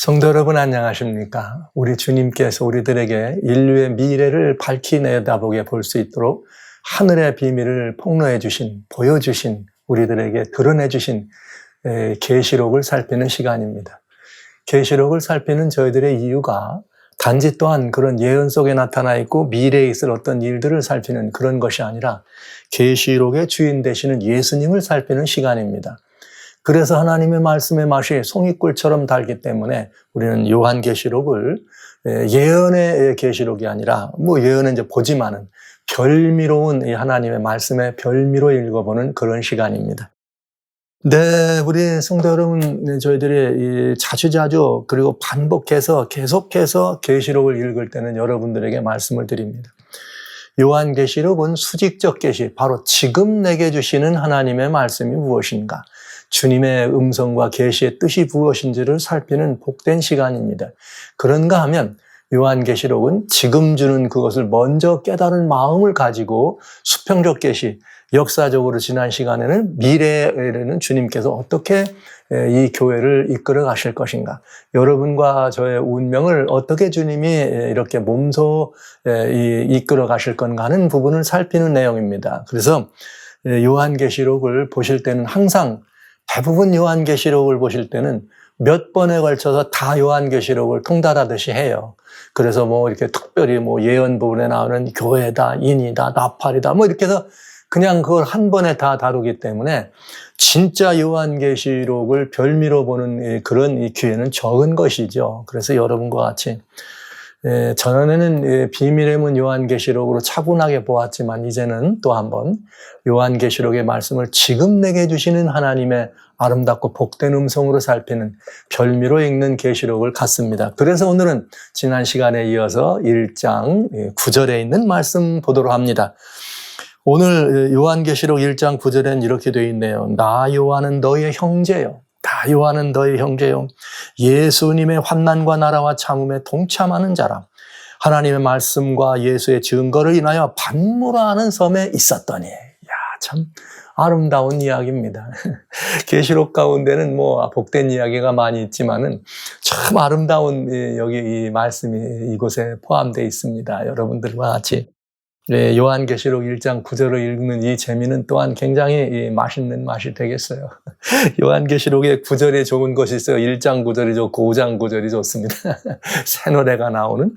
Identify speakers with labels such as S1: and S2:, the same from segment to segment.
S1: 성도 여러분 안녕하십니까? 우리 주님께서 우리들에게 인류의 미래를 밝히 내다보게 볼 수 있도록 하늘의 비밀을 폭로해 주신, 보여주신, 우리들에게 드러내 주신 계시록을 살피는 시간입니다. 계시록을 살피는 저희들의 이유가 단지 또한 그런 예언 속에 나타나 있고 미래에 있을 어떤 일들을 살피는 그런 것이 아니라 계시록의 주인 되시는 예수님을 살피는 시간입니다. 그래서 하나님의 말씀의 맛이 송이꿀처럼 달기 때문에 우리는 요한계시록을 예언의 계시록이 아니라 예언은 이제 보지만은 별미로운 이 하나님의 말씀의 별미로 읽어보는 그런 시간입니다. 네, 우리 성도 여러분, 저희들이 자주자주 그리고 반복해서 계속해서 계시록을 읽을 때는 여러분들에게 말씀을 드립니다. 요한계시록은 수직적 계시, 바로 지금 내게 주시는 하나님의 말씀이 무엇인가? 주님의 음성과 계시의 뜻이 무엇인지를 살피는 복된 시간입니다. 그런가 하면 요한계시록은 지금 주는 그것을 먼저 깨달은 마음을 가지고 수평적 계시, 역사적으로 지난 시간에는 미래에는 주님께서 어떻게 이 교회를 이끌어 가실 것인가, 여러분과 저의 운명을 어떻게 주님이 이렇게 몸소 이끌어 가실 건가 하는 부분을 살피는 내용입니다. 그래서 요한계시록을 보실 때는 항상 대부분 요한계시록을 보실 때는 몇 번에 걸쳐서 다 요한계시록을 통달하듯이 해요. 그래서 이렇게 특별히 예언 부분에 나오는 교회다, 인이다, 나팔이다, 이렇게 해서 그냥 그걸 한 번에 다 다루기 때문에 진짜 요한계시록을 별미로 보는 그런 이 기회는 적은 것이죠. 그래서 여러분과 같이 전에는 비밀의 문 요한계시록으로 차분하게 보았지만 이제는 또 한번 요한계시록의 말씀을 지금 내게 주시는 하나님의 아름답고 복된 음성으로 살피는 별미로 읽는 계시록을 갖습니다. 그래서 오늘은 지난 시간에 이어서 1장 9절에 있는 말씀 보도록 합니다. 오늘 요한계시록 1장 9절에는 이렇게 되어 있네요. 나 요한은 너희의 형제요. 나 요한은 너희 형제요. 예수님의 환난과 나라와 참음에 동참하는 자라. 하나님의 말씀과 예수의 증거를 인하여 반모라는 섬에 있었더니. 참 아름다운 이야기입니다. 계시록 가운데는 복된 이야기가 많이 있지만은 참 아름다운 여기 이 말씀이 이곳에 포함되어 있습니다. 여러분들과 같이. 요한계시록 1장 9절을 읽는 이 재미는 또한 굉장히 맛있는 맛이 되겠어요. 요한계시록에 9절에 좋은 것이 있어요. 1장 9절이 좋고 5장 9절이 좋습니다. 새 노래가 나오는.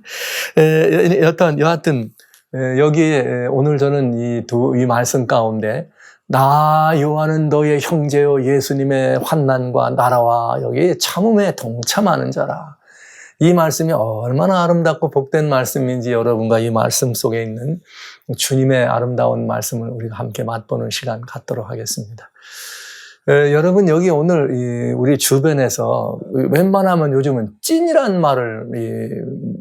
S1: 여하튼 여기에 오늘 저는 이 말씀 가운데 나 요한은 너의 형제요 예수님의 환난과 나라와 여기 참음에 동참하는 자라. 이 말씀이 얼마나 아름답고 복된 말씀인지 여러분과 이 말씀 속에 있는 주님의 아름다운 말씀을 우리가 함께 맛보는 시간 갖도록 하겠습니다. 여러분 여기 오늘 우리 주변에서 웬만하면 요즘은 찐이란 말을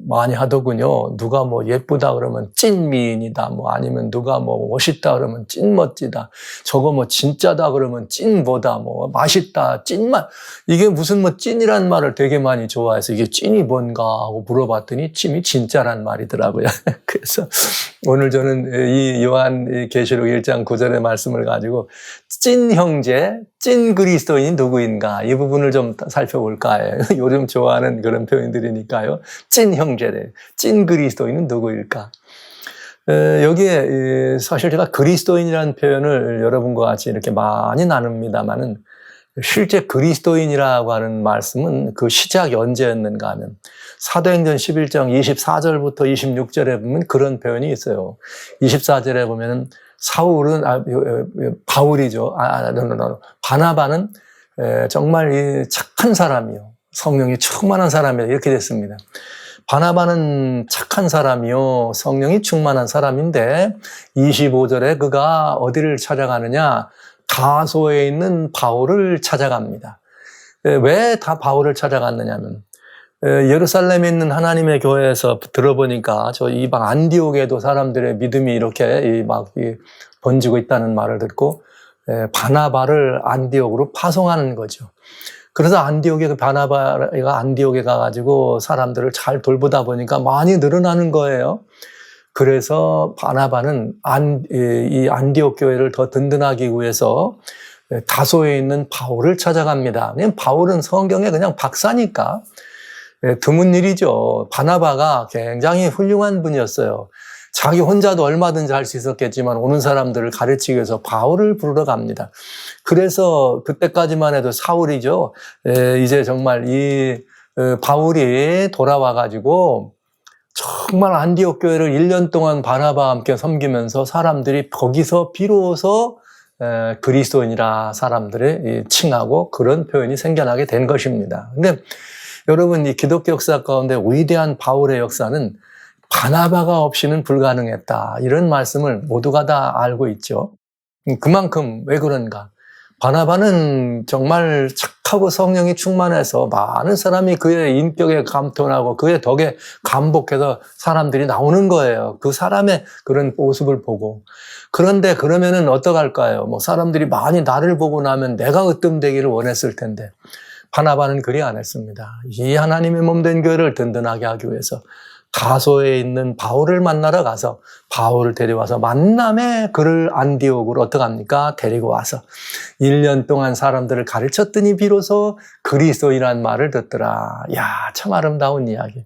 S1: 많이 하더군요. 누가 예쁘다 그러면 찐미인이다, 아니면 누가 멋있다 그러면 찐멋지다, 저거 진짜다 그러면 찐보다, 맛있다, 찐맛. 이게 무슨 찐이란 말을 되게 많이 좋아해서 이게 찐이 뭔가 하고 물어봤더니 찐이 진짜란 말이더라고요. 그래서 오늘 저는 이 요한계시록 1장 9절의 말씀을 가지고 찐 형제, 찐 그리스도인이 누구인가, 이 부분을 좀 살펴볼까 해요. 요즘 좋아하는 그런 표현들이니까요. 찐 형제들, 찐 그리스도인은 누구일까? 여기에 사실 제가 그리스도인이라는 표현을 여러분과 같이 이렇게 많이 나눕니다만은 실제 그리스도인이라고 하는 말씀은 그 시작이 언제였는가 하면 사도행전 11장 24절부터 26절에 보면 그런 표현이 있어요. 24절에 보면은 바울이죠. 바나바는 정말 착한 사람이요, 성령이 충만한 사람이다, 이렇게 됐습니다. 바나바는 착한 사람이요, 성령이 충만한 사람인데 25절에 그가 어디를 찾아가느냐, 다소에 있는 바울을 찾아갑니다. 왜 다 바울을 찾아갔느냐면 예루살렘에 있는 하나님의 교회에서 들어보니까 저 이방 안디옥에도 사람들의 믿음이 이렇게 번지고 있다는 말을 듣고 바나바를 안디옥으로 파송하는 거죠. 그래서 바나바가 안디옥에 가가지고 사람들을 잘 돌보다 보니까 많이 늘어나는 거예요. 그래서 바나바는 이 안디옥 교회를 더 든든하기 위해서 다소에 있는 바울을 찾아갑니다. 바울은 성경에 그냥 박사니까 드문 일이죠. 바나바가 굉장히 훌륭한 분이었어요. 자기 혼자도 얼마든지 할 수 있었겠지만 오는 사람들을 가르치기 위해서 바울을 부르러 갑니다. 그래서 그때까지만 해도 사울이죠. 이제 정말 이 바울이 돌아와가지고 정말 안디옥 교회를 1년 동안 바나바와 함께 섬기면서 사람들이 거기서 비로소 그리스도인이라 사람들이 칭하고 그런 표현이 생겨나게 된 것입니다. 근데 여러분, 이 기독교 역사 가운데 위대한 바울의 역사는 바나바가 없이는 불가능했다. 이런 말씀을 모두가 다 알고 있죠. 그만큼 왜 그런가? 바나바는 정말 착하고 성령이 충만해서 많은 사람이 그의 인격에 감탄하고 그의 덕에 감복해서 사람들이 나오는 거예요. 그 사람의 그런 모습을 보고. 그런데 그러면은 어떡할까요? 뭐 사람들이 많이 나를 보고 나면 내가 으뜸되기를 원했을 텐데 바나바는 그리 안 했습니다. 이 하나님의 몸된 교회를 든든하게 하기 위해서 다소에 있는 바울을 만나러 가서 바울을 데려와서 만남에 그를 안디옥으로 어떡합니까? 데리고 와서 1년 동안 사람들을 가르쳤더니 비로소 그리스도인이라는 말을 듣더라. 야, 참 아름다운 이야기.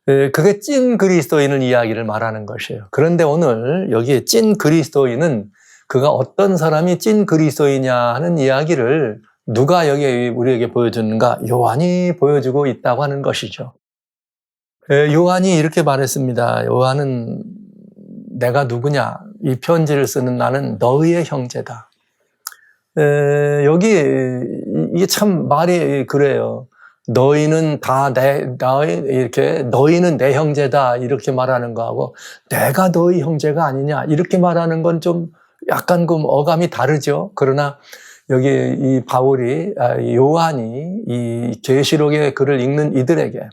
S1: 그게 찐 그리스도인의 이야기를 말하는 것이에요. 그런데 오늘 여기에 찐 그리스도인은 그가 어떤 사람이 찐 그리스도이냐 하는 이야기를 누가 여기 우리에게 보여주는가? 요한이 보여주고 있다고 하는 것이죠. 요한이 이렇게 말했습니다. 요한은 내가 누구냐? 이 편지를 쓰는 나는 너희의 형제다. 여기 이게 참 말이 그래요. 너희는 다 너희는 내 형제다 이렇게 말하는 거하고 내가 너희 형제가 아니냐 이렇게 말하는 건 좀 약간 그 어감이 다르죠. 그러나 여기 이 요한이 이 계시록의 글을 읽는 이들에게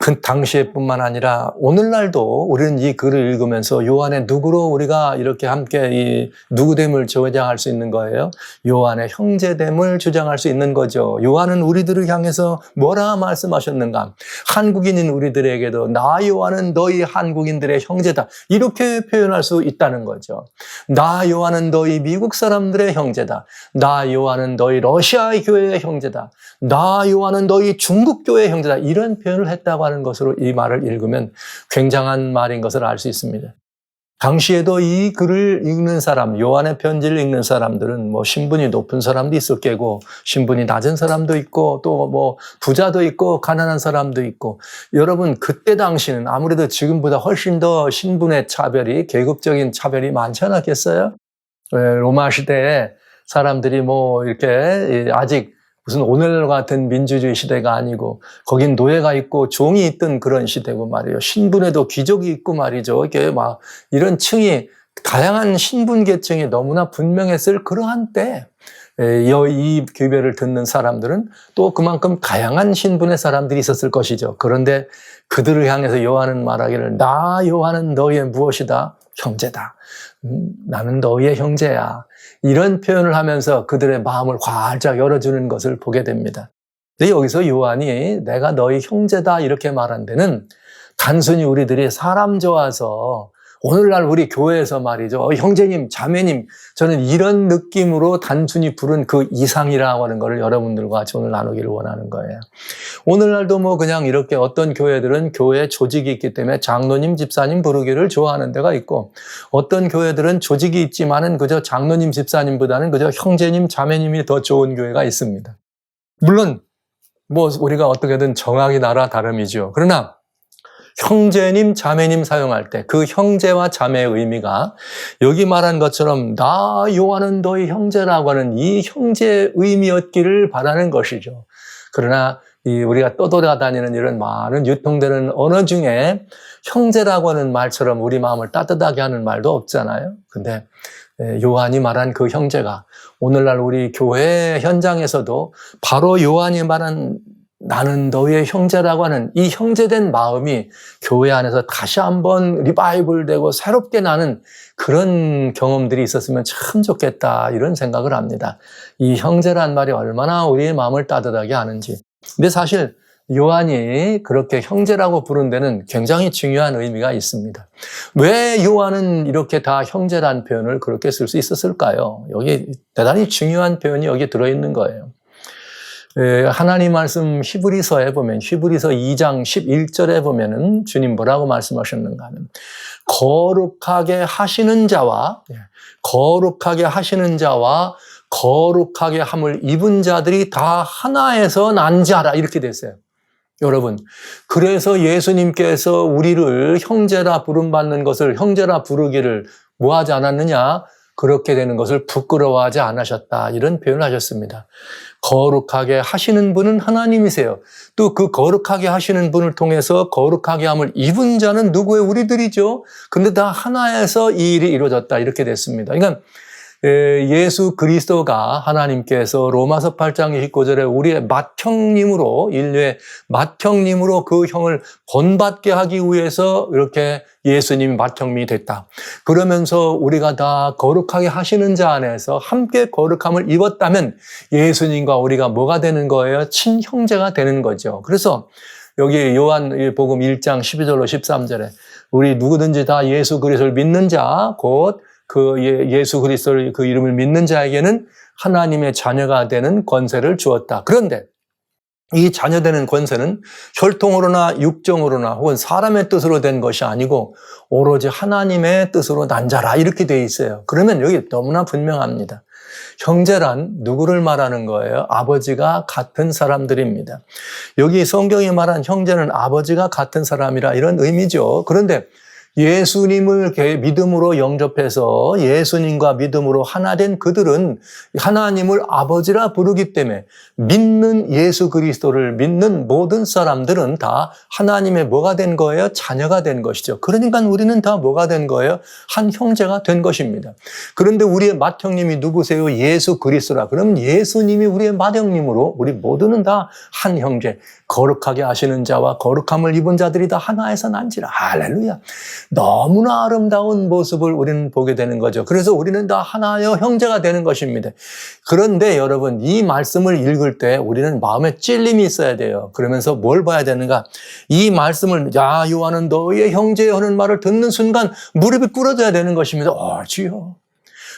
S1: 그 당시에뿐만 아니라 오늘날도 우리는 이 글을 읽으면서 요한의 누구로 우리가 이렇게 함께 이 누구됨을 주장할 수 있는 거예요? 요한의 형제됨을 주장할 수 있는 거죠. 요한은 우리들을 향해서 뭐라 말씀하셨는가? 한국인인 우리들에게도 나 요한은 너희 한국인들의 형제다. 이렇게 표현할 수 있다는 거죠. 나 요한은 너희 미국 사람들의 형제다. 나 요한은 너희 러시아 교회의 형제다. 나 요한은 너희 중국 교회의 형제다. 이런 표현을 했다고 하는 것으로 이 말을 읽으면 굉장한 말인 것을 알 수 있습니다. 당시에도 이 글을 읽는 사람, 요한의 편지를 읽는 사람들은 뭐 신분이 높은 사람도 있을 게고 신분이 낮은 사람도 있고 또 뭐 부자도 있고 가난한 사람도 있고 여러분 그때 당시는 아무래도 지금보다 훨씬 더 신분의 차별이 계급적인 차별이 많지 않았겠어요? 로마 시대에 사람들이 뭐 이렇게 아직 무슨 오늘 같은 민주주의 시대가 아니고 거긴 노예가 있고 종이 있던 그런 시대고 말이에요. 신분에도 귀족이 있고 말이죠. 이게 막 이런 층이 다양한 신분 계층이 너무나 분명했을 그러한 때 이 교배를 듣는 사람들은 또 그만큼 다양한 신분의 사람들이 있었을 것이죠. 그런데 그들을 향해서 요한은 말하기를 나 요한은 너희의 무엇이다? 형제다. 나는 너희의 형제야. 이런 표현을 하면서 그들의 마음을 활짝 열어주는 것을 보게 됩니다. 근데 여기서 요한이 내가 너희 형제다 이렇게 말한 데는 단순히 우리들이 사람 좋아서 오늘날 우리 교회에서 말이죠. 형제님, 자매님, 저는 이런 느낌으로 단순히 부른 그 이상이라고 하는 것을 여러분들과 같이 오늘 나누기를 원하는 거예요. 오늘날도 뭐 그냥 이렇게 어떤 교회들은 교회 조직이 있기 때문에 장로님, 집사님 부르기를 좋아하는 데가 있고 어떤 교회들은 조직이 있지만은 그저 장로님, 집사님보다는 그저 형제님, 자매님이 더 좋은 교회가 있습니다. 물론 뭐 우리가 어떻게든 정확히 나라 다름이죠. 그러나 형제님, 자매님 사용할 때 그 형제와 자매의 의미가 여기 말한 것처럼 나 요한은 너희 형제라고 하는 이 형제의 의미였기를 바라는 것이죠. 그러나 우리가 떠돌아다니는 이런 많은 유통되는 언어 중에 형제라고 하는 말처럼 우리 마음을 따뜻하게 하는 말도 없잖아요. 근데 요한이 말한 그 형제가 오늘날 우리 교회 현장에서도 바로 요한이 말한 나는 너희의 형제라고 하는 이 형제된 마음이 교회 안에서 다시 한번 리바이벌되고 새롭게 나는 그런 경험들이 있었으면 참 좋겠다 이런 생각을 합니다. 이 형제란 말이 얼마나 우리의 마음을 따뜻하게 하는지. 근데 사실 요한이 그렇게 형제라고 부른 데는 굉장히 중요한 의미가 있습니다. 왜 요한은 이렇게 다 형제란 표현을 그렇게 쓸 수 있었을까요? 여기 대단히 중요한 표현이 여기 들어있는 거예요. 하나님 말씀 히브리서에 보면 히브리서 2장 11절에 보면은 주님 뭐라고 말씀하셨는가 하면 거룩하게 하시는 자와 거룩하게 함을 입은 자들이 다 하나에서 난 자라 이렇게 됐어요. 여러분, 그래서 예수님께서 우리를 형제라 부름받는 것을 형제라 부르기를 뭐 하지 않았느냐? 그렇게 되는 것을 부끄러워하지 않으셨다. 이런 표현을 하셨습니다. 거룩하게 하시는 분은 하나님이세요. 또 그 거룩하게 하시는 분을 통해서 거룩하게 함을 입은 자는 누구예요? 우리들이죠. 근데 다 하나에서 이 일이 이루어졌다. 이렇게 됐습니다. 그러니까 예수 그리스도가 하나님께서 로마서 8장 29절에 우리의 맏형님으로 인류의 맏형님으로 그 형을 본받게 하기 위해서 이렇게 예수님이 맏형님이 됐다. 그러면서 우리가 다 거룩하게 하시는 자 안에서 함께 거룩함을 입었다면 예수님과 우리가 뭐가 되는 거예요? 친형제가 되는 거죠. 그래서 여기 요한복음 1장 12절로 13절에 우리 누구든지 다 예수 그리스도를 믿는 자 곧 그 예수 그리스도를 그 이름을 믿는 자에게는 하나님의 자녀가 되는 권세를 주었다. 그런데 이 자녀되는 권세는 혈통으로나 육정으로나 혹은 사람의 뜻으로 된 것이 아니고 오로지 하나님의 뜻으로 난 자라 이렇게 돼 있어요. 그러면 여기 너무나 분명합니다. 형제란 누구를 말하는 거예요? 아버지가 같은 사람들입니다. 여기 성경이 말한 형제는 아버지가 같은 사람이라 이런 의미죠. 그런데 예수님을 믿음으로 영접해서 예수님과 믿음으로 하나 된 그들은 하나님을 아버지라 부르기 때문에 믿는 예수 그리스도를 믿는 모든 사람들은 다 하나님의 뭐가 된 거예요? 자녀가 된 것이죠. 그러니까 우리는 다 뭐가 된 거예요? 한 형제가 된 것입니다. 그런데 우리의 맏형님이 누구세요? 예수 그리스도라. 그럼 예수님이 우리의 맏형님으로 우리 모두는 다 한 형제, 거룩하게 하시는 자와 거룩함을 입은 자들이 다 하나에서 난지라. 할렐루야. 너무나 아름다운 모습을 우리는 보게 되는 거죠. 그래서 우리는 다 하나의 형제가 되는 것입니다. 그런데 여러분, 이 말씀을 읽을 때 우리는 마음에 찔림이 있어야 돼요. 그러면서 뭘 봐야 되는가? 이 말씀을 야 요한은 너희의 형제 하는 말을 듣는 순간 무릎이 꿇어져야 되는 것입니다. 주여.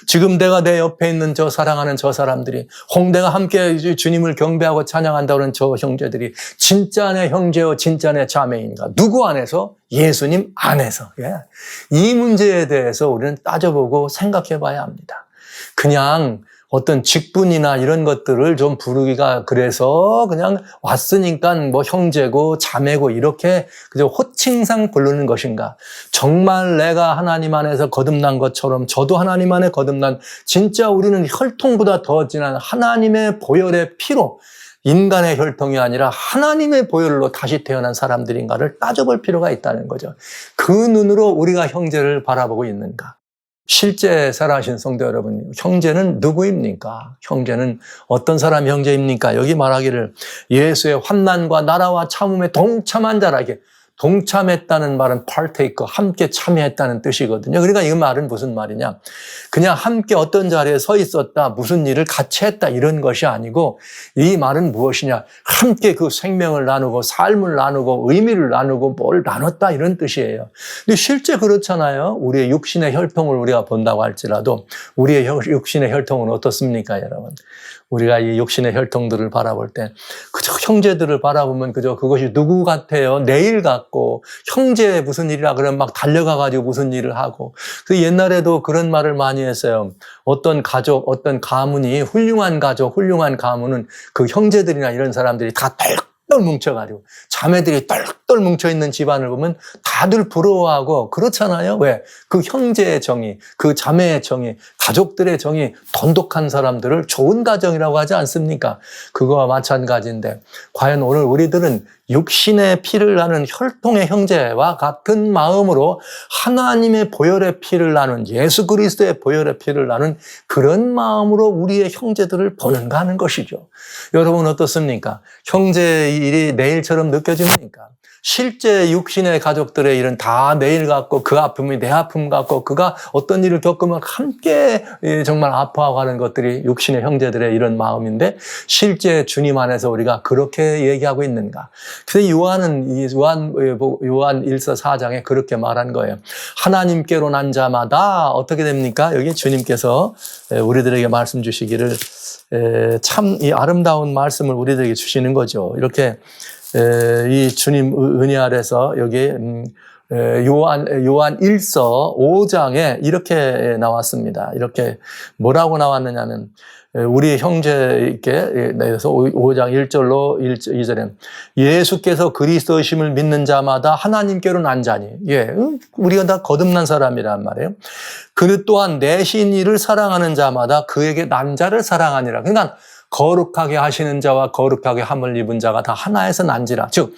S1: 지금 내가 내 옆에 있는 저 사랑하는 저 사람들이 홍대가 함께 주님을 경배하고 찬양한다는 저 형제들이 진짜 내 형제요 진짜 내 자매인가? 누구 안에서? 예수님 안에서. 이 문제에 대해서 우리는 따져보고 생각해 봐야 합니다. 그냥 어떤 직분이나 이런 것들을 좀 부르기가 그래서 그냥 왔으니까 뭐 형제고 자매고 이렇게 그저 호칭상 부르는 것인가? 정말 내가 하나님 안에서 거듭난 것처럼 저도 하나님 안에 거듭난 진짜 우리는 혈통보다 더 진한 하나님의 보혈의 피로 인간의 혈통이 아니라 하나님의 보혈로 다시 태어난 사람들인가를 따져볼 필요가 있다는 거죠. 그 눈으로 우리가 형제를 바라보고 있는가? 실제 살아가신 성도 여러분, 형제는 누구입니까? 형제는 어떤 사람 형제입니까? 여기 말하기를 예수의 환난과 나라와 참음에 동참한 자라게 동참했다는 말은 partaker, 함께 참여했다는 뜻이거든요. 그러니까 이 말은 무슨 말이냐? 그냥 함께 어떤 자리에 서 있었다, 무슨 일을 같이 했다 이런 것이 아니고 이 말은 무엇이냐? 함께 그 생명을 나누고 삶을 나누고 의미를 나누고 뭘 나눴다 이런 뜻이에요. 근데 실제 그렇잖아요. 우리의 육신의 혈통을 우리가 본다고 할지라도 우리의 육신의 혈통은 어떻습니까, 여러분? 우리가 이 육신의 혈통들을 바라볼 때 그저 형제들을 바라보면 그저 그것이 누구 같아요? 내일 같고 형제 무슨 일이라 그러면 막 달려가가지고 무슨 일을 하고 그 옛날에도 그런 말을 많이 했어요. 어떤 가족, 어떤 가문이 훌륭한 가족, 훌륭한 가문은 그 형제들이나 이런 사람들이 다 똘똘 뭉쳐가지고 자매들이 똘똘 뭉쳐있는 집안을 보면 다들 부러워하고 그렇잖아요. 왜? 그 형제의 정이, 그 자매의 정이, 가족들의 정이 돈독한 사람들을 좋은 가정이라고 하지 않습니까? 그거와 마찬가지인데 과연 오늘 우리들은 육신의 피를 나눈 혈통의 형제와 같은 마음으로 하나님의 보혈의 피를 나눈 예수 그리스도의 보혈의 피를 나눈 그런 마음으로 우리의 형제들을 보는가 하는 것이죠. 여러분 어떻습니까? 형제의 일이 내일처럼 느껴집니까? 실제 육신의 가족들의 일은 다 내일 같고 그 아픔이 내 아픔 같고 그가 어떤 일을 겪으면 함께 정말 아파하는 것들이 육신의 형제들의 이런 마음인데 실제 주님 안에서 우리가 그렇게 얘기하고 있는가? 그래서 요한 1서 4장에 그렇게 말한 거예요. 하나님께로 난 자마다 어떻게 됩니까? 여기 주님께서 우리들에게 말씀 주시기를 참 이 아름다운 말씀을 우리들에게 주시는 거죠. 이렇게 이 주님 은혜 아래서 여기 요한 1서 5장에 이렇게 나왔습니다. 이렇게 뭐라고 나왔느냐면 우리 형제에게 내서 5장 1절로 2절에 예수께서 그리스도이심을 믿는 자마다 하나님께로 난 자니, 우리가 다 거듭난 사람이란 말이에요. 그 또한 내신 이를 사랑하는 자마다 그에게 난 자를 사랑하니라. 그러니까 거룩하게 하시는 자와 거룩하게 함을 입은 자가 다 하나에서 난지라. 즉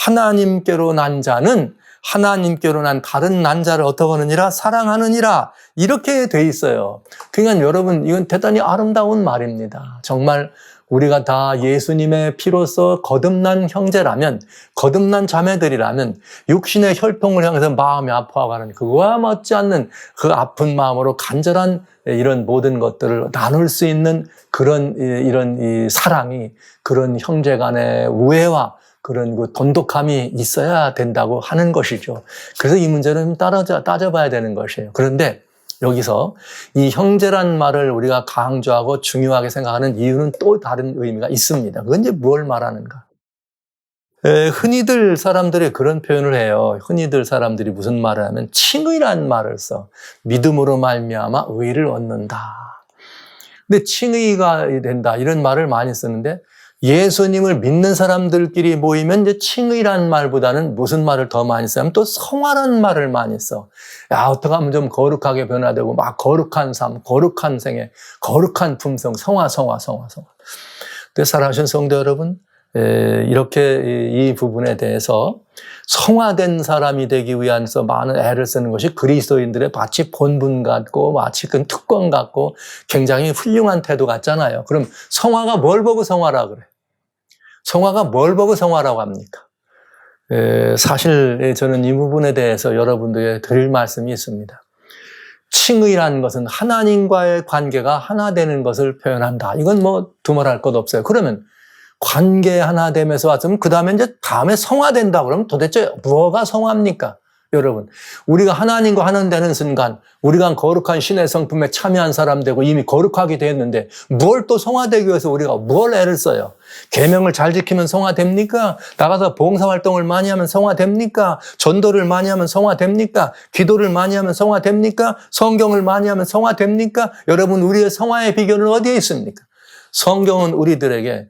S1: 하나님께로 난 자는 하나님께로 난 다른 난 자를 어떻게 하느니라? 사랑하느니라. 이렇게 돼 있어요. 그러니까 여러분, 이건 대단히 아름다운 말입니다. 정말 우리가 다 예수님의 피로써 거듭난 형제라면, 거듭난 자매들이라면 육신의 혈통을 향해서 마음이 아파가는 그거와 맞지 않는 그 아픈 마음으로 간절한 이런 모든 것들을 나눌 수 있는 그런 이런 이 사랑이, 그런 형제 간의 우애와 그런 그 돈독함이 있어야 된다고 하는 것이죠. 그래서 이 문제는 따져봐야 되는 것이에요. 그런데 여기서 이 형제란 말을 우리가 강조하고 중요하게 생각하는 이유는 또 다른 의미가 있습니다. 그건 이제 뭘 말하는가? 흔히들 사람들이 그런 표현을 해요. 흔히들 사람들이 무슨 말을 하면 칭의란 말을 써. 믿음으로 말미암아 의를 얻는다. 근데 칭의가 된다 이런 말을 많이 쓰는데 예수님을 믿는 사람들끼리 모이면 이제 칭의란 말보다는 무슨 말을 더 많이 써요? 또 성화라는 말을 많이 써. 야, 어떻게 하면 좀 거룩하게 변화되고 막 거룩한 삶, 거룩한 생애, 거룩한 품성, 성화. 근데 사랑하신 성도 여러분, 이렇게 이 부분에 대해서 성화된 사람이 되기 위해서 많은 애를 쓰는 것이 그리스도인들의 마치 본분 같고 마치 그 특권 같고 굉장히 훌륭한 태도 같잖아요. 그럼 성화가 뭘 보고 성화라 그래? 성화가 뭘 보고 성화라고 합니까? 사실 저는 이 부분에 대해서 여러분들에게 드릴 말씀이 있습니다. 칭의라는 것은 하나님과의 관계가 하나 되는 것을 표현한다. 이건 뭐 두말할 것 없어요. 그러면 관계 하나 되면서 왔으면 그 다음에 이제 다음에 성화된다 그러면 도대체 뭐가 성화입니까? 여러분, 우리가 하나님과 하나 되는 순간 우리가 거룩한 신의 성품에 참여한 사람 되고 이미 거룩하게 되었는데 뭘 또 성화되기 위해서 우리가 뭘 애를 써요? 계명을 잘 지키면 성화됩니까? 나가서 봉사활동을 많이 하면 성화됩니까? 전도를 많이 하면 성화됩니까? 기도를 많이 하면 성화됩니까? 성경을 많이 하면 성화됩니까? 여러분, 우리의 성화의 비결은 어디에 있습니까? 성경은 우리들에게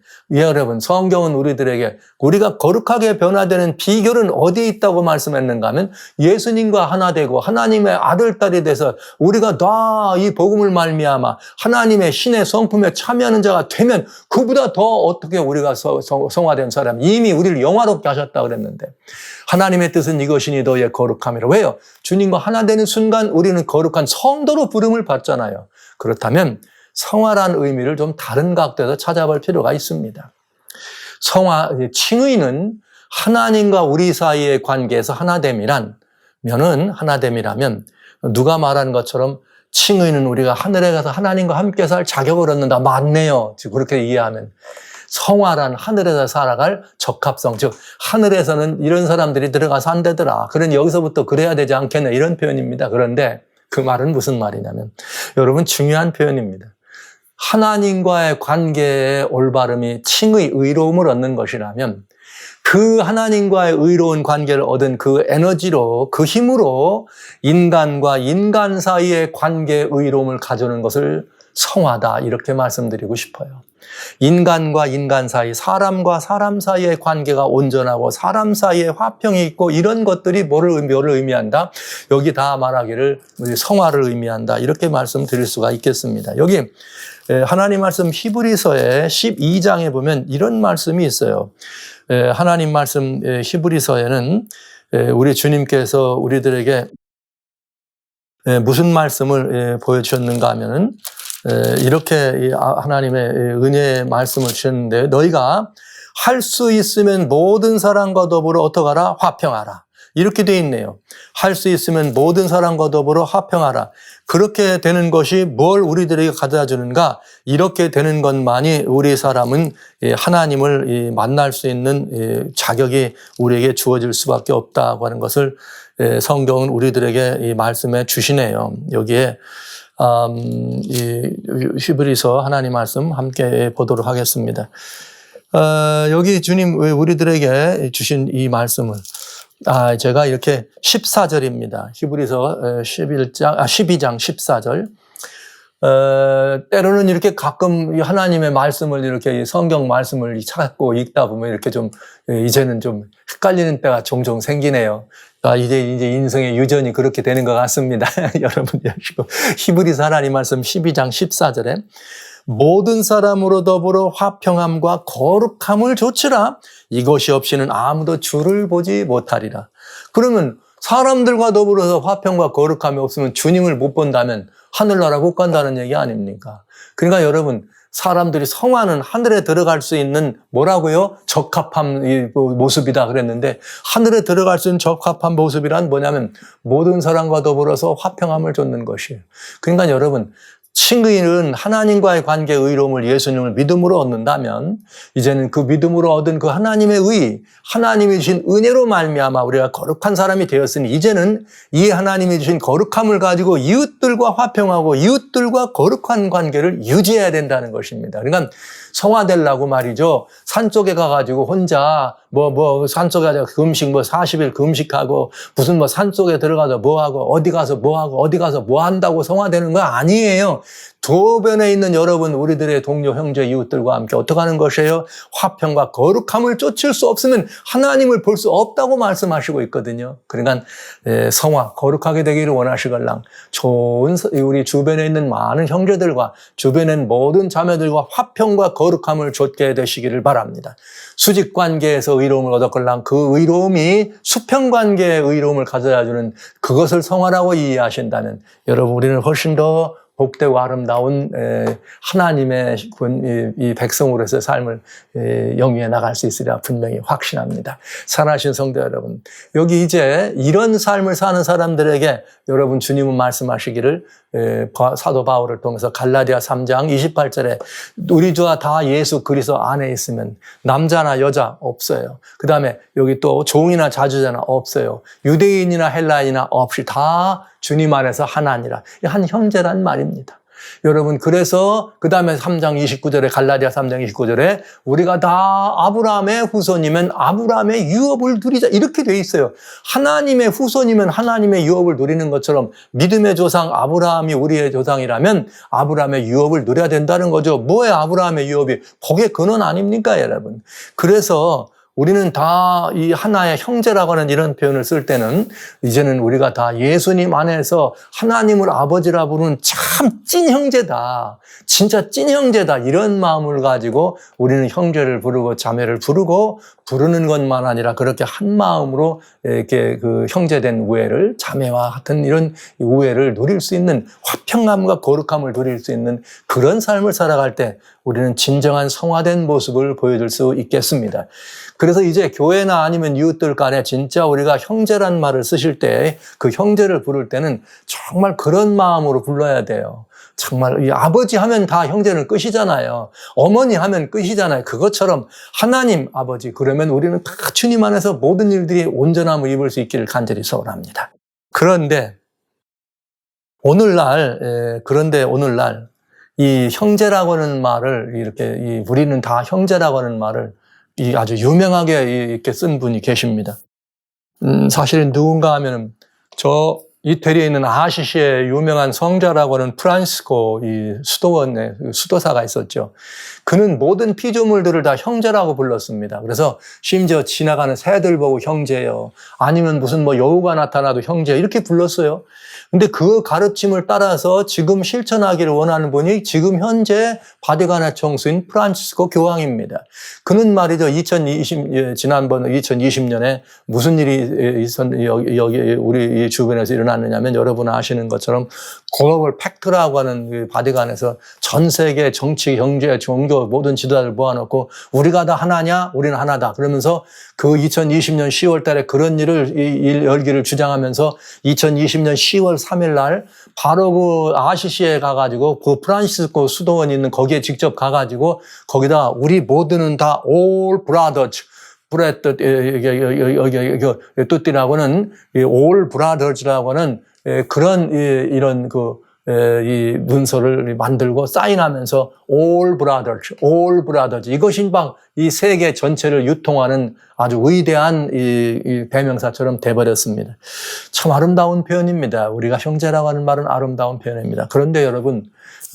S1: 우리가 거룩하게 변화되는 비결은 어디에 있다고 말씀했는가 하면 예수님과 하나 되고 하나님의 아들, 딸이 돼서 우리가 다 이 복음을 말미암아 하나님의 신의 성품에 참여하는 자가 되면 그보다 더 어떻게 우리가 성화된 사람, 이미 우리를 영화롭게 하셨다고 그랬는데 하나님의 뜻은 이것이니 너의 거룩함이라. 왜요? 주님과 하나 되는 순간 우리는 거룩한 성도로 부름을 받잖아요. 그렇다면 성화란 의미를 좀 다른 각도에서 찾아볼 필요가 있습니다. 칭의는 하나님과 우리 사이의 관계에서 하나됨이라면 누가 말한 것처럼 칭의는 우리가 하늘에 가서 하나님과 함께 살 자격을 얻는다. 맞네요. 그렇게 이해하면. 성화란 하늘에서 살아갈 적합성, 즉 하늘에서는 이런 사람들이 들어가서 안 되더라. 그러니 여기서부터 그래야 되지 않겠네. 이런 표현입니다. 그런데 그 말은 무슨 말이냐면 여러분, 중요한 표현입니다. 하나님과의 관계의 올바름이 칭의, 의로움을 얻는 것이라면 그 하나님과의 의로운 관계를 얻은 그 에너지로, 그 힘으로 인간과 인간 사이의 관계의 의로움을 가져오는 것을 성화다, 이렇게 말씀드리고 싶어요. 인간과 인간 사이, 사람과 사람 사이의 관계가 온전하고 사람 사이에 화평이 있고 이런 것들이 뭐를 의미한다? 여기 다 말하기를 성화를 의미한다, 이렇게 말씀드릴 수가 있겠습니다. 여기 하나님 말씀 히브리서의 12장에 보면 이런 말씀이 있어요. 하나님 말씀 히브리서에는 우리 주님께서 우리들에게 무슨 말씀을 보여주셨는가 하면은 이렇게 하나님의 은혜의 말씀을 주셨는데, 너희가 할 수 있으면 모든 사람과 더불어 어떡하라? 화평하라. 이렇게 돼 있네요. 할 수 있으면 모든 사람과 더불어 화평하라. 그렇게 되는 것이 뭘 우리들에게 가져다 주는가? 이렇게 되는 것만이 우리 사람은 하나님을 만날 수 있는 자격이 우리에게 주어질 수밖에 없다고 하는 것을 성경은 우리들에게 이 말씀에 주시네요. 여기에 이 히브리서 하나님 말씀 함께 보도록 하겠습니다. 여기 주님 우리들에게 주신 이 말씀을 제가 이렇게 14절입니다. 히브리서 12장 14절. 때로는 이렇게 가끔 하나님의 말씀을 이렇게 성경 말씀을 찾고 읽다 보면 이렇게 좀 이제는 좀 헷갈리는 때가 종종 생기네요. 이제 인생의 유전이 그렇게 되는 것 같습니다. 여러분 여시고 히브리서 하나님 말씀 12장 14절에 모든 사람으로 더불어 화평함과 거룩함을 좇으라. 이것이 없이는 아무도 주를 보지 못하리라. 그러면 사람들과 더불어서 화평과 거룩함이 없으면 주님을 못 본다면 하늘나라 못 간다는 얘기 아닙니까? 그러니까 여러분, 사람들이 성화는 하늘에 들어갈 수 있는 뭐라고요? 적합한 모습이다 그랬는데, 하늘에 들어갈 수 있는 적합한 모습이란 뭐냐면 모든 사람과 더불어서 화평함을 좇는 것이에요. 그러니까 여러분, 신의는 하나님과의 관계 의로움을 예수님을 믿음으로 얻는다면 이제는 그 믿음으로 얻은 그 하나님의 의, 하나님이 주신 은혜로 말미암아 우리가 거룩한 사람이 되었으니 이제는 이 하나님이 주신 거룩함을 가지고 이웃들과 화평하고 이웃들과 거룩한 관계를 유지해야 된다는 것입니다. 그러니까 성화되려고 말이죠. 산속에 가가지고 혼자 산속에 가서 금식 40일 금식하고 무슨 산속에 들어가서 뭐하고 어디 가서 뭐하고 어디 가서 뭐 한다고 성화되는 거 아니에요. 주변에 있는 여러분 우리들의 동료 형제 이웃들과 함께 어떻게 하는 것이에요? 화평과 거룩함을 쫓을 수 없으면 하나님을 볼 수 없다고 말씀하시고 있거든요. 그러니까 성화 거룩하게 되기를 원하시걸랑 좋은 우리 주변에 있는 많은 형제들과 주변에 있는 모든 자매들과 화평과 거룩함을 좇게 되시기를 바랍니다. 수직관계에서 의로움을 얻었걸랑 그 의로움이 수평관계의 의로움을 가져다 주는 그것을 성화라고 이해하신다면 여러분 우리는 훨씬 더 복되고 아름다운 하나님의 이 백성으로서의 삶을 영위해 나갈 수 있으리라 분명히 확신합니다. 사랑하신 성도 여러분, 여기 이제 이런 삶을 사는 사람들에게 여러분 주님은 말씀하시기를 사도 바울을 통해서 갈라디아 3장 28절에 우리 주와 다 예수 그리스도 안에 있으면 남자나 여자 없어요. 그 다음에 여기 또 종이나 자주자나 없어요. 유대인이나 헬라인이나 없이 다 주님 안에서 하나니라. 한 형제란 말입니다. 여러분 그래서 그 다음에 3장 29절에 갈라디아 3장 29절에 우리가 다 아브라함의 후손이면 아브라함의 유업을 누리자 이렇게 돼 있어요. 하나님의 후손이면 하나님의 유업을 누리는 것처럼 믿음의 조상 아브라함이 우리의 조상이라면 아브라함의 유업을 누려야 된다는 거죠. 뭐예요 아브라함의 유업이? 복의 근원 아닙니까 여러분? 그래서 우리는 다 이 하나의 형제라고 하는 이런 표현을 쓸 때는 이제는 우리가 다 예수님 안에서 하나님을 아버지라 부르는 참 찐 형제다. 진짜 찐 형제다. 이런 마음을 가지고 우리는 형제를 부르고 자매를 부르는 것만 아니라 그렇게 한 마음으로 이렇게 그 형제된 우애를 자매와 같은 이런 우애를 누릴 수 있는 화평함과 거룩함을 누릴 수 있는 그런 삶을 살아갈 때 우리는 진정한 성화된 모습을 보여줄 수 있겠습니다. 그래서 이제 교회나 아니면 이웃들 간에 진짜 우리가 형제란 말을 쓰실 때 그 형제를 부를 때는 정말 그런 마음으로 불러야 돼요. 정말 이 아버지 하면 다 형제는 끝이잖아요. 어머니 하면 끝이잖아요. 그것처럼 하나님 아버지 그러면 우리는 다 주님 안에서 모든 일들이 온전함을 입을 수 있기를 간절히 소원합니다. 그런데 오늘날 이 형제라고 하는 말을 이렇게 우리는 다 형제라고 하는 말을 아주 유명하게 이렇게 쓴 분이 계십니다. 사실은 누군가 하면은 이태리에 있는 아시시의 유명한 성자라고 하는 프란시스코 이 수도원의 수도사가 있었죠. 그는 모든 피조물들을 다 형제라고 불렀습니다. 그래서 심지어 지나가는 새들 보고 형제요. 아니면 무슨 여우가 나타나도 형제 이렇게 불렀어요. 근데 그 가르침을 따라서 지금 실천하기를 원하는 분이 지금 현재 바티칸의 총수인 프란치스코 교황입니다. 그는 말이죠. 지난번 2020년에 무슨 일이 여기 우리 주변에서 일어났느냐면 여러분 아시는 것처럼 글로벌 팩트라고 하는 그 바티칸에서 전 세계 정치, 경제, 종교 모든 지도자들 모아놓고 우리가 다 하나냐? 우리는 하나다. 그러면서 그 2020년 10월 달에 그런 일을 열기를 주장하면서 2020년 10월 3일 날 바로 그 아시시에 가가지고 그 프란시스코 수도원이 있는 거기에 직접 가가지고 거기다 우리 모두는 다 all brothers 뜻이라고는 all brothers라고는 그런 이런 그 이 문서를 만들고 사인하면서 all brothers 이것이 막 이 세계 전체를 유통하는 아주 위대한 이 대명사처럼 돼버렸습니다. 참 아름다운 표현입니다. 우리가 형제라고 하는 말은 아름다운 표현입니다. 그런데 여러분,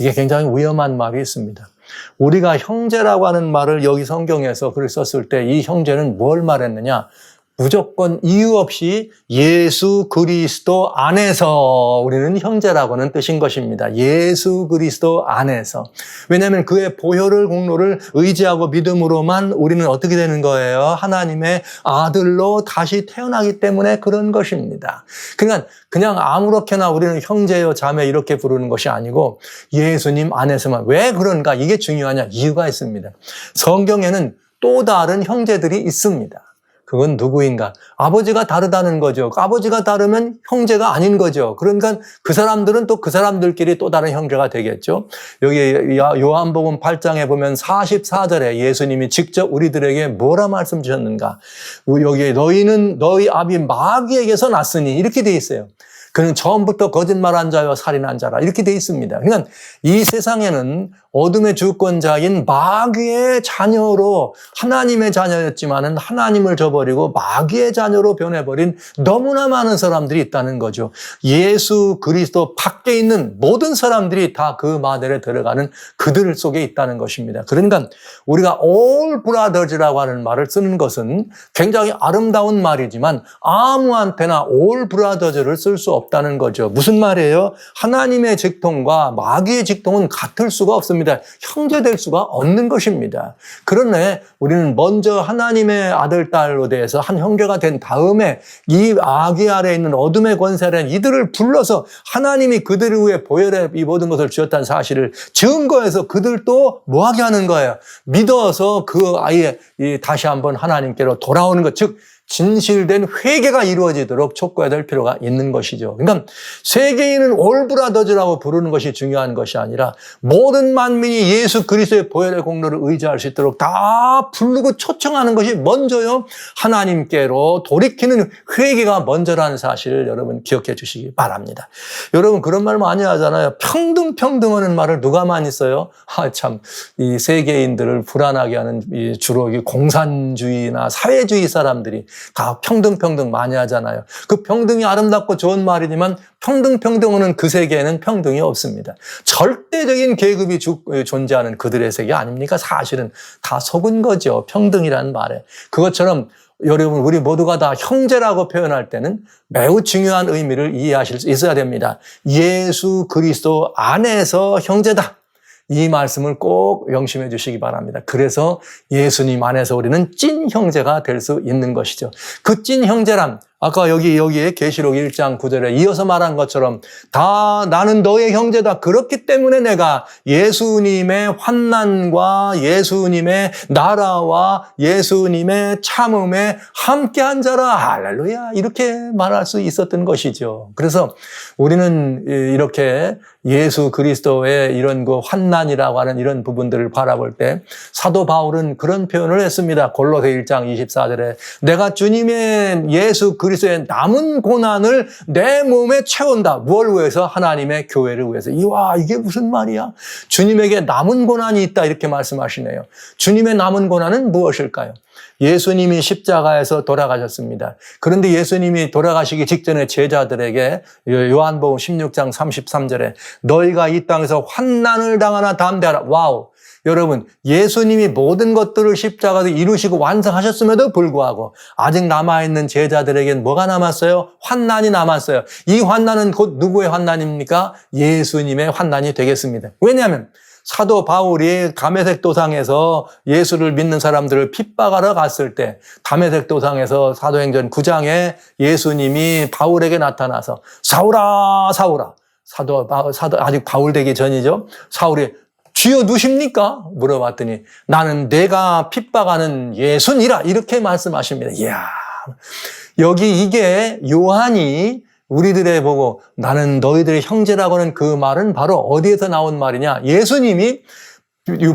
S1: 이게 굉장히 위험한 말이 있습니다. 우리가 형제라고 하는 말을 여기 성경에서 글을 썼을 때 이 형제는 뭘 말했느냐? 무조건 이유 없이 예수 그리스도 안에서 우리는 형제라고 하는 뜻인 것입니다. 예수 그리스도 안에서. 왜냐하면 그의 보혈을 공로를 의지하고 믿음으로만 우리는 어떻게 되는 거예요? 하나님의 아들로 다시 태어나기 때문에 그런 것입니다. 그러니까 그냥 아무렇게나 우리는 형제요 자매 이렇게 부르는 것이 아니고 예수님 안에서만. 왜 그런가? 이게 중요하냐? 이유가 있습니다. 성경에는 또 다른 형제들이 있습니다. 그건 누구인가? 아버지가 다르다는 거죠. 아버지가 다르면 형제가 아닌 거죠. 그러니까 그 사람들은 또 그 사람들끼리 또 다른 형제가 되겠죠. 여기 요한복음 8장에 보면 44절에 예수님이 직접 우리들에게 뭐라 말씀 주셨는가? 여기 너희는 너희 아비 마귀에게서 났으니 이렇게 돼 있어요. 그는 처음부터 거짓말한 자요 살인한 자라 이렇게 돼 있습니다. 그러니까 이 세상에는 어둠의 주권자인 마귀의 자녀로 하나님의 자녀였지만은 하나님을 저버리고 마귀의 자녀로 변해버린 너무나 많은 사람들이 있다는 거죠. 예수 그리스도 밖에 있는 모든 사람들이 다 그 마늘에 들어가는 그들 속에 있다는 것입니다. 그러니까 우리가 all brothers라고 하는 말을 쓰는 것은 굉장히 아름다운 말이지만 아무한테나 all brothers를 쓸 수 없다는 거죠. 무슨 말이에요? 하나님의 직통과 마귀의 직통은 같을 수가 없습니다. 형제 될 수가 없는 것입니다. 그러네 우리는 먼저 하나님의 아들, 딸로 대해서 한 형제가 된 다음에 이 마귀 아래에 있는 어둠의 권세 아래 이들을 불러서 하나님이 그들 위해 보혈에 이 모든 것을 주었다는 사실을 증거해서 그들도 뭐하게 하는 거예요? 믿어서 그 아이에 다시 한번 하나님께로 돌아오는 것, 즉 진실된 회개가 이루어지도록 촉구해야 될 필요가 있는 것이죠. 그러니까 세계인은 올브라더즈라고 부르는 것이 중요한 것이 아니라 모든 만민이 예수 그리스도의 보혈의 공로를 의지할 수 있도록 다 부르고 초청하는 것이 먼저요. 하나님께로 돌이키는 회개가 먼저라는 사실을 여러분 기억해 주시기 바랍니다. 여러분 그런 말 많이 하잖아요. 평등하는 말을 누가 많이 써요? 참 이 세계인들을 불안하게 하는 주로 공산주의나 사회주의 사람들이 다 평등 많이 하잖아요. 그 평등이 아름답고 좋은 말이지만 평등은 그 세계에는 평등이 없습니다. 절대적인 계급이 존재하는 그들의 세계 아닙니까? 사실은 다 속은 거죠. 평등이라는 말에. 그것처럼 여러분 우리 모두가 다 형제라고 표현할 때는 매우 중요한 의미를 이해하실 수 있어야 됩니다. 예수 그리스도 안에서 형제다. 이 말씀을 꼭 명심해 주시기 바랍니다. 그래서 예수님 안에서 우리는 찐 형제가 될 수 있는 것이죠. 그 찐 형제란 아까 여기에 계시록 1장 9절에 이어서 말한 것처럼 다 나는 너의 형제다. 그렇기 때문에 내가 예수님의 환난과 예수님의 나라와 예수님의 참음에 함께한 자라. 할렐루야. 이렇게 말할 수 있었던 것이죠. 그래서 우리는 이렇게 예수 그리스도의 이런 그 환난이라고 하는 이런 부분들을 바라볼 때 사도 바울은 그런 표현을 했습니다. 골로새 1장 24절에 내가 주님의 예수 그리스도의 남은 고난을 내 몸에 채운다. 무엇을 위해서? 하나님의 교회를 위해서. 이와 이게 무슨 말이야? 주님에게 남은 고난이 있다 이렇게 말씀하시네요. 주님의 남은 고난은 무엇일까요? 예수님이 십자가에서 돌아가셨습니다. 그런데 예수님이 돌아가시기 직전에 제자들에게 요한복음 16장 33절에 너희가 이 땅에서 환난을 당하나 담대하라. 와우. 여러분 예수님이 모든 것들을 십자가로 이루시고 완성하셨음에도 불구하고 아직 남아있는 제자들에게는 뭐가 남았어요? 환난이 남았어요. 이 환난은 곧 누구의 환난입니까? 예수님의 환난이 되겠습니다. 왜냐하면 사도 바울이 다메섹 도상에서 예수를 믿는 사람들을 핍박하러 갔을 때 다메섹 도상에서 사도행전 9장에 예수님이 바울에게 나타나서 사울아 사도 아직 바울 되기 전이죠. 사울이 주여 누십니까? 물어봤더니 나는 내가 핍박하는 예수니라 이렇게 말씀하십니다. 이야, 여기 이게 요한이 우리들의 보고 나는 너희들의 형제라고 하는 그 말은 바로 어디에서 나온 말이냐? 예수님이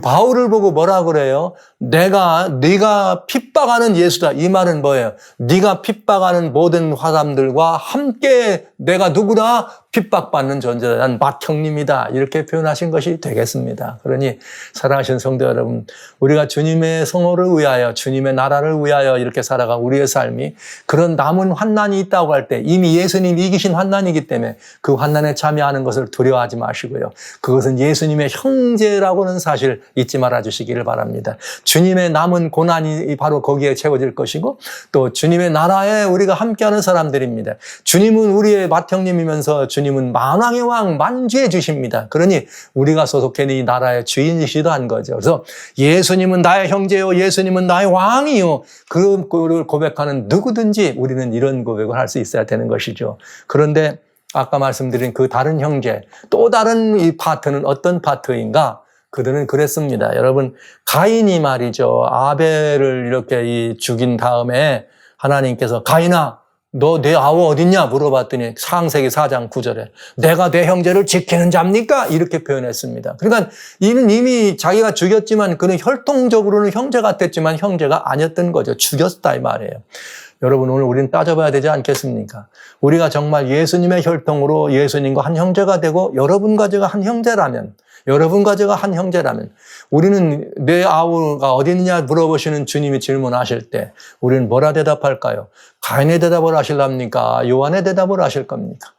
S1: 바울을 보고 뭐라 그래요? 네가 핍박하는 예수다. 이 말은 뭐예요? 네가 핍박하는 모든 사람들과 함께 내가 누구다? 핍박받는 존재다. 난 맏형님이다. 이렇게 표현하신 것이 되겠습니다. 그러니 사랑하시는 성도 여러분, 우리가 주님의 성호를 위하여, 주님의 나라를 위하여 이렇게 살아간 우리의 삶이 그런 남은 환난이 있다고 할 때 이미 예수님이 이기신 환난이기 때문에 그 환난에 참여하는 것을 두려워하지 마시고요. 그것은 예수님의 형제라고는 사실 잊지 말아 주시기를 바랍니다. 주님의 남은 고난이 바로 거기에 채워질 것이고 또 주님의 나라에 우리가 함께하는 사람들입니다. 주님은 우리의 맏형님이면서 주님은 만왕의 왕, 만주의 주십니다. 그러니 우리가 소속된 이 나라의 주인이시기도 한 거죠. 그래서 예수님은 나의 형제요, 예수님은 나의 왕이요. 그걸 고백하는 누구든지 우리는 이런 고백을 할 수 있어야 되는 것이죠. 그런데 아까 말씀드린 그 다른 형제, 또 다른 이 파트는 어떤 파트인가? 그들은 그랬습니다. 여러분, 가인이 말이죠. 아벨을 이렇게 죽인 다음에 하나님께서 가인아, 너 내 아우 어딨냐? 물어봤더니 창세기 4장 9절에 내가 내 형제를 지키는 자입니까? 이렇게 표현했습니다. 그러니까 이는 이미 자기가 죽였지만 그는 혈통적으로는 형제 같았지만 형제가 아니었던 거죠. 죽였다 이 말이에요. 여러분, 오늘 우리는 따져봐야 되지 않겠습니까? 우리가 정말 예수님의 혈통으로 예수님과 한 형제가 되고 여러분과 제가 한 형제라면, 우리는 내 아우가 어디 있느냐 물어보시는 주님이 질문하실 때 우리는 뭐라 대답할까요? 가인의 대답을 하실랍니까? 요한의 대답을 하실 겁니까?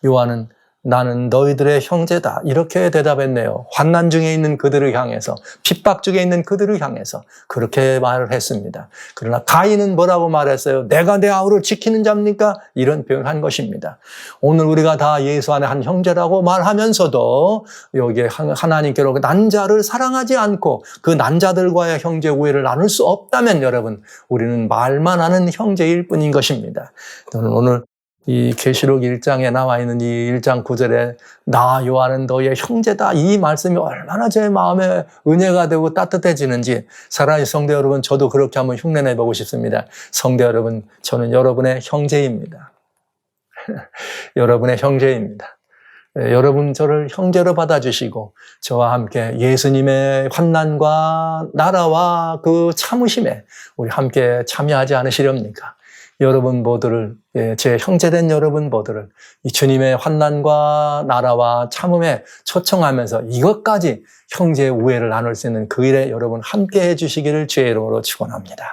S1: 요한은 나는 너희들의 형제다. 이렇게 대답했네요. 환난 중에 있는 그들을 향해서, 핍박 중에 있는 그들을 향해서 그렇게 말을 했습니다. 그러나 가인은 뭐라고 말했어요? 내가 내 아우를 지키는 자입니까? 이런 표현을 한 것입니다. 오늘 우리가 다 예수 안에 한 형제라고 말하면서도 여기에 하나님께로 난자를 사랑하지 않고 그 난자들과의 형제 우애를 나눌 수 없다면 여러분, 우리는 말만 하는 형제일 뿐인 것입니다. 저는 오늘 이 계시록 1장에 나와 있는 이 1장 9절에 나 요한은 너의 형제다. 이 말씀이 얼마나 제 마음에 은혜가 되고 따뜻해지는지 사랑하는 성도 여러분, 저도 그렇게 한번 흉내내 보고 싶습니다. 성도 여러분, 저는 여러분의 형제입니다. 여러분의 형제입니다. 여러분 저를 형제로 받아주시고 저와 함께 예수님의 환난과 나라와 그 참으심에 우리 함께 참여하지 않으시렵니까? 여러분 모두를, 제 형제된 여러분 모두를 이 주님의 환난과 나라와 참음에 초청하면서 이것까지 형제의 우애를 나눌 수 있는 그 일에 여러분 함께 해주시기를 주의 이름으로 축원합니다.